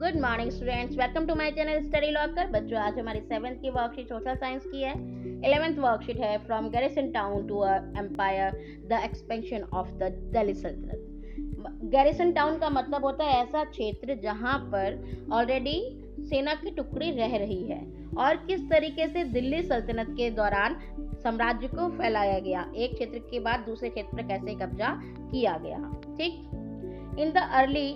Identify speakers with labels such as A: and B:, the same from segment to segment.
A: Good morning students, welcome to my channel study locker. बच्चों, आज हमारी 7th की वर्कशीट सोशल साइंस की है। 11th वर्कशीट है from garrison town to empire the expansion of the Delhi sultanate. Garrison town का मतलब होता है ऐसा क्षेत्र जहां पर ऑलरेडी सेना की टुकड़ी रह रही है और किस तरीके से दिल्ली सल्तनत के दौरान साम्राज्य को फैलाया गया, एक क्षेत्र के बाद दूसरे क्षेत्र पर कैसे कब्जा किया गया। ठीक, in the early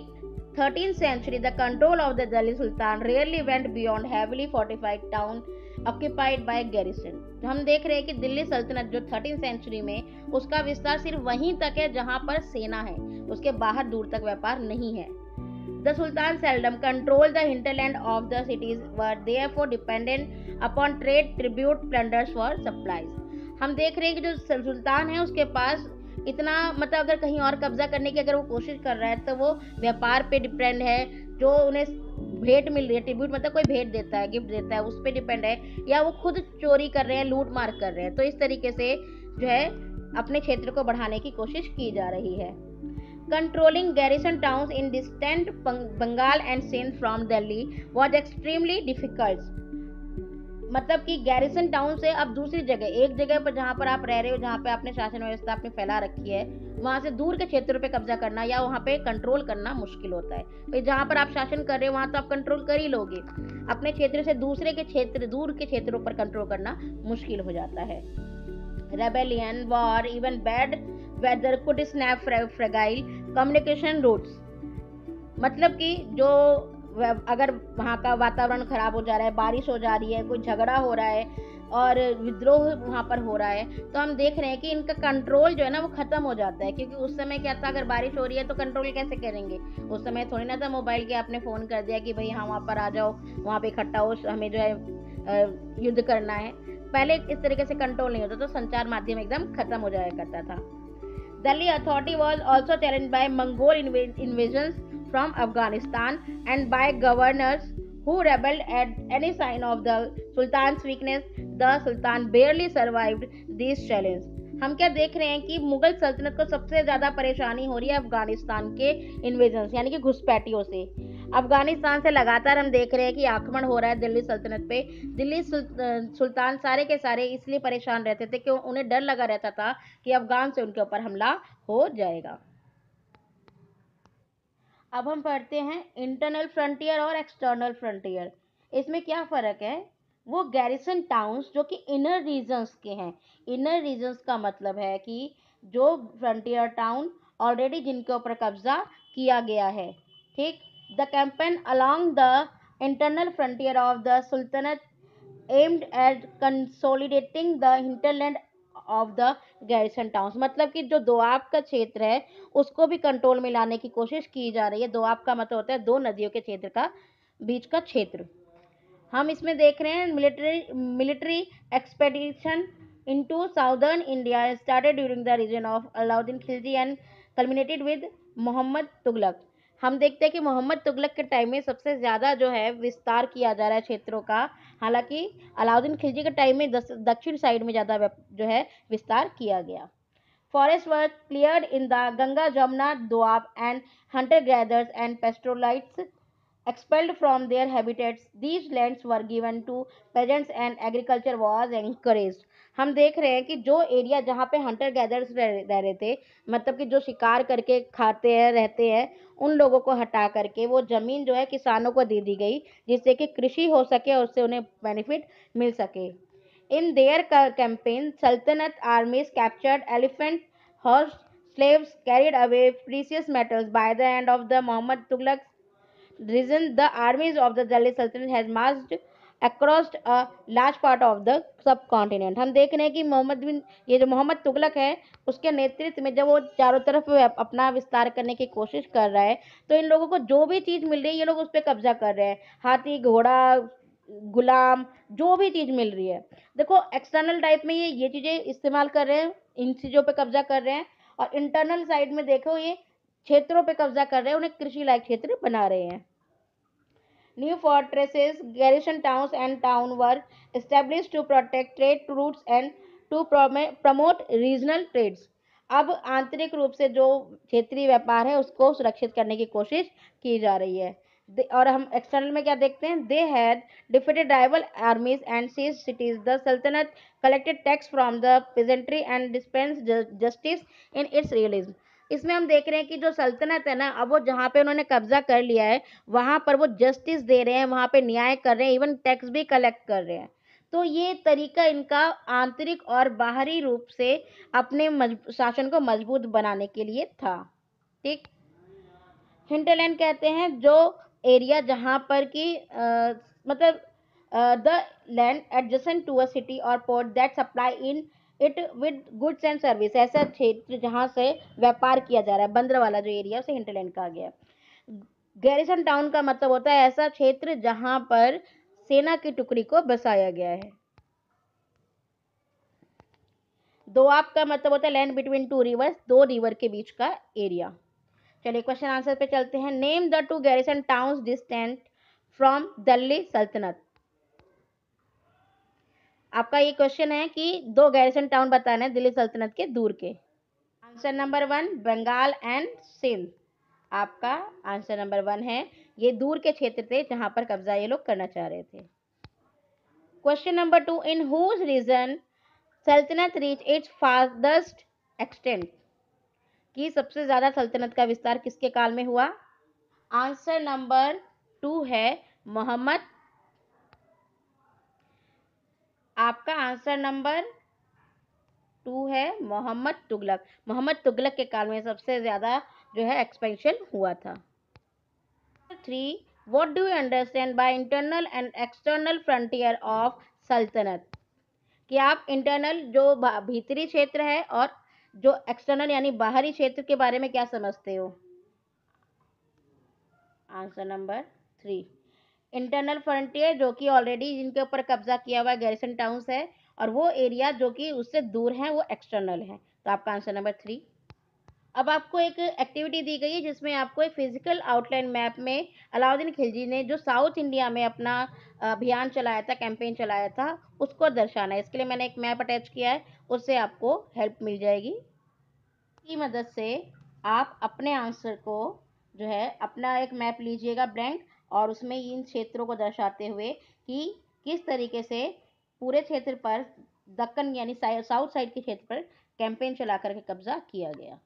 A: 13th century, the control of the Delhi Sultan rarely went beyond heavily fortified town occupied by garrison। हम देख रहे हैं कि दिल्ली सल्तनत जो 13th सेंचुरी में उसका विस्तार सिर्फ वहीं तक है जहां पर सेना है, उसके बाहर दूर तक व्यापार नहीं है। The Sultan seldom controlled the hinterland of the cities, were therefore dependent upon trade, tribute, plunders for supplies। हम देख रहे हैं कि जो सुल्तान है उसके पास इतना मतलब अगर कहीं और कब्जा करने की अगर वो कोशिश कर रहा है तो वो व्यापार पे डिपेंड है, जो उन्हें भेंट मिल रही है, ट्रिब्यूट मतलब कोई भेंट देता है, गिफ्ट देता है, उस पर डिपेंड है, या वो खुद चोरी कर रहे हैं, लूट मार कर रहे हैं। तो इस तरीके से जो है अपने क्षेत्र को बढ़ाने की कोशिश की जा रही है। Controlling garrison towns in distant Bengal and Sindh from Delhi was extremely difficult. मतलब कि गैरिसन टाउन से अब दूसरी जगह, एक जगह पर जहां पर आप रह रहे हो, जहां पे आपने शासन व्यवस्था अपने फैला रखी है, वहां से दूर के क्षेत्रों पे कब्जा करना या वहां पे कंट्रोल करना मुश्किल होता है। भाई जहां पर आप शासन कर रहे हो वहां तो आप कंट्रोल कर ही लोगे, अपने क्षेत्र से दूसरे के क्षेत्र, दूर के क्षेत्रों पर कंट्रोल करना मुश्किल हो जाता है। Rebellion, war, even bad weather could snap fragile communication routes. मतलब कि जो अगर वहाँ का वातावरण खराब हो जा रहा है, बारिश हो जा रही है, कोई झगड़ा हो रहा है और विद्रोह वहाँ पर हो रहा है, तो हम देख रहे हैं कि इनका कंट्रोल जो है ना वो खत्म हो जाता है। क्योंकि उस समय क्या था, अगर बारिश हो रही है तो कंट्रोल कैसे करेंगे? उस समय थोड़ी ना था मोबाइल के आपने फोन कर दिया कि भाई हाँ वहाँ पर आ जाओ, वहाँ पे इकट्ठा हो, हमें जो है युद्ध करना है। पहले इस तरीके से कंट्रोल नहीं होता, तो संचार माध्यम एकदम खत्म हो जाया करता था। Delhi authority was also challenged by Mongol invasions from Afghanistan and by governors who rebelled at any sign of the Sultan's weakness. The Sultan barely survived these challenges। हम क्या देख रहे हैं कि मुगल सल्तनत को सबसे ज्यादा परेशानी हो रही है अफगानिस्तान के इन्वेजन यानी कि घुसपैठियों से। अफगानिस्तान से लगातार हम देख रहे हैं कि आक्रमण हो रहा है दिल्ली सल्तनत पे। दिल्ली सुल्तान सारे के सारे इसलिए परेशान रहते थे कि उन्हें डर लगा रहता था कि अफगान से उनके ऊपर हमला हो जाएगा। अब हम पढ़ते हैं इंटरनल फ्रंटियर और एक्सटर्नल फ्रंटियर। इसमें क्या फ़र्क है? वो गैरिसन टाउन्स जो कि इनर रीजन्स के हैं। इनर रीजन्स का मतलब है कि जो फ्रंटियर टाउन ऑलरेडी जिनके ऊपर कब्जा किया गया है। ठीक, the campaign along the internal frontier of the सुल्तनत aimed at consolidating the hinterland of the garrison towns. मतलब कि जो दोआब का क्षेत्र है उसको भी कंट्रोल में लाने की कोशिश की जा रही है। दोआब का मतलब होता है दो नदियों के क्षेत्र का बीच का क्षेत्र। हम इसमें देख रहे हैं military expedition into southern India started during the region of Alauddin Khilji and culminated with Mohammad Tughlaq. हम देखते हैं कि मोहम्मद तुगलक के टाइम में सबसे ज़्यादा जो है विस्तार किया जा रहा है क्षेत्रों का। हालांकि अलाउद्दीन खिलजी के टाइम में दक्षिण साइड में ज़्यादा जो है विस्तार किया गया। Forests were cleared in the Ganga, Jamuna, Doab and hunter-gatherers and pastoralites expelled from their habitats. These lands were given to peasants and agriculture was encouraged। हम देख रहे हैं कि जो एरिया जहाँ पे हंटर गैदर्स रह रहे थे, मतलब कि जो शिकार करके खाते हैं रहते हैं, उन लोगों को हटा करके वो ज़मीन जो है किसानों को दे दी गई, जिससे कि कृषि हो सके और उससे उन्हें बेनिफिट मिल सके। In their campaign, Sultanate armies captured elephant, horse, slaves, carried away precious metals. By the end of the Muhammad Tughlaq's reign, the armies of the Delhi Sultanate had marched across a large part of the subcontinent। हम देख रहे हैं कि ये जो मोहम्मद तुगलक है उसके नेतृत्व में जब वो चारों तरफ अपना विस्तार करने की कोशिश कर रहा है, तो इन लोगों को जो भी चीज़ मिल रही है ये लोग उस पर कब्जा कर रहे हैं। हाथी, घोड़ा, गुलाम, जो भी चीज़ मिल रही है। देखो एक्सटर्नल टाइप में ये चीज़ें इस्तेमाल कर रहे हैं, इन चीज़ों पे कब्जा कर रहे हैं, और इंटरनल साइड में देखो ये क्षेत्रों पे कब्जा कर रहे हैं, उन्हें कृषि लायक क्षेत्र बना रहे हैं। New fortresses, garrison towns and town were established to protect trade routes and to promote regional trades. अब आंतरिक रूप से जो क्षेत्रीय व्यापार है उसको सुरक्षित करने की कोशिश की जा रही है। और हम एक्सटर्नल में क्या देखते हैं, they had defeated rival armies and seized cities, the sultanate collected tax from the peasantry and dispense justice in its realism. इसमें हम देख रहे हैं कि जो सल्तनत है ना, अब वो जहाँ पे उन्होंने कब्जा कर लिया है वहां पर वो जस्टिस दे रहे हैं, वहां पे न्याय कर रहे हैं, इवन टैक्स भी कलेक्ट कर रहे हैं। तो ये तरीका इनका आंतरिक और बाहरी रूप से अपने शासन को मजबूत बनाने के लिए था। ठीक। हिंटरलैंड कहते हैं जो एरिया जहां पर कि मतलब the land adjacent to a city और port that supply in it with goods and service, ऐसा क्षेत्र जहां से व्यापार किया जा रहा है, बंदर वाला जो एरिया उसे हिंटरलैंड कहा गया। गैरिसन टाउन का मतलब होता है ऐसा क्षेत्र जहां पर सेना की टुकड़ी को बसाया गया है। दोआब का मतलब होता है लैंड बिटवीन टू रिवर्स, दो रिवर के बीच का एरिया। चलिए क्वेश्चन आंसर पे चलते हैं। Name the two garrison towns distant from Delhi सल्तनत। आपका ये क्वेश्चन है कि दो गैरिसन टाउन बताना है दिल्ली सल्तनत के दूर के। Answer number 1 Bengal and Sindh. आपका आंसर नंबर 1 है, ये दूर के क्षेत्र थे जहां पर कब्जा ये लोग करना चाह रहे थे। Question number 2 in whose region सल्तनत रीच इट्स फार्देस्ट एक्सटेंट, कि सबसे ज्यादा सल्तनत का विस्तार किसके काल में हुआ। आंसर नंबर 2 है मोहम्मद। आपका आंसर नंबर 2 है मोहम्मद तुगलक। मोहम्मद तुगलक के काल में सबसे ज्यादा जो है एक्सपेंशन हुआ था। 3 what do you understand by internal and external frontier of सल्तनत, कि आप इंटरनल जो भीतरी क्षेत्र है और जो एक्सटर्नल यानी बाहरी क्षेत्र के बारे में क्या समझते हो। आंसर नंबर 3 इंटरनल फ्रंटियर जो कि ऑलरेडी जिनके ऊपर कब्जा किया हुआ गैरिसन टाउन्स है, और वो एरिया जो कि उससे दूर है वो एक्सटर्नल है। तो आपका आंसर नंबर 3। अब आपको एक एक्टिविटी दी गई है जिसमें आपको एक फिजिकल आउटलाइन मैप में अलाउद्दीन खिलजी ने जो साउथ इंडिया में अपना अभियान चलाया था, कैंपेन चलाया था, उसको दर्शाना है। इसके लिए मैंने एक मैप अटैच किया है, उससे आपको हेल्प मिल जाएगी। की मदद से आप अपने आंसर को जो है अपना एक मैप लीजिएगा ब्लैंक, और उसमें इन क्षेत्रों को दर्शाते हुए कि किस तरीके से पूरे क्षेत्र पर दक्कन यानी साउथ साइड के क्षेत्र पर कैंपेन चला करके कब्जा किया गया।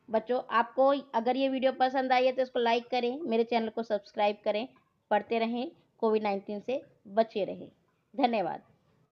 A: बच्चों, आपको अगर ये वीडियो पसंद आई है तो इसको लाइक करें, मेरे चैनल को सब्सक्राइब करें, पढ़ते रहें, कोविड-19 से बचे रहें। धन्यवाद।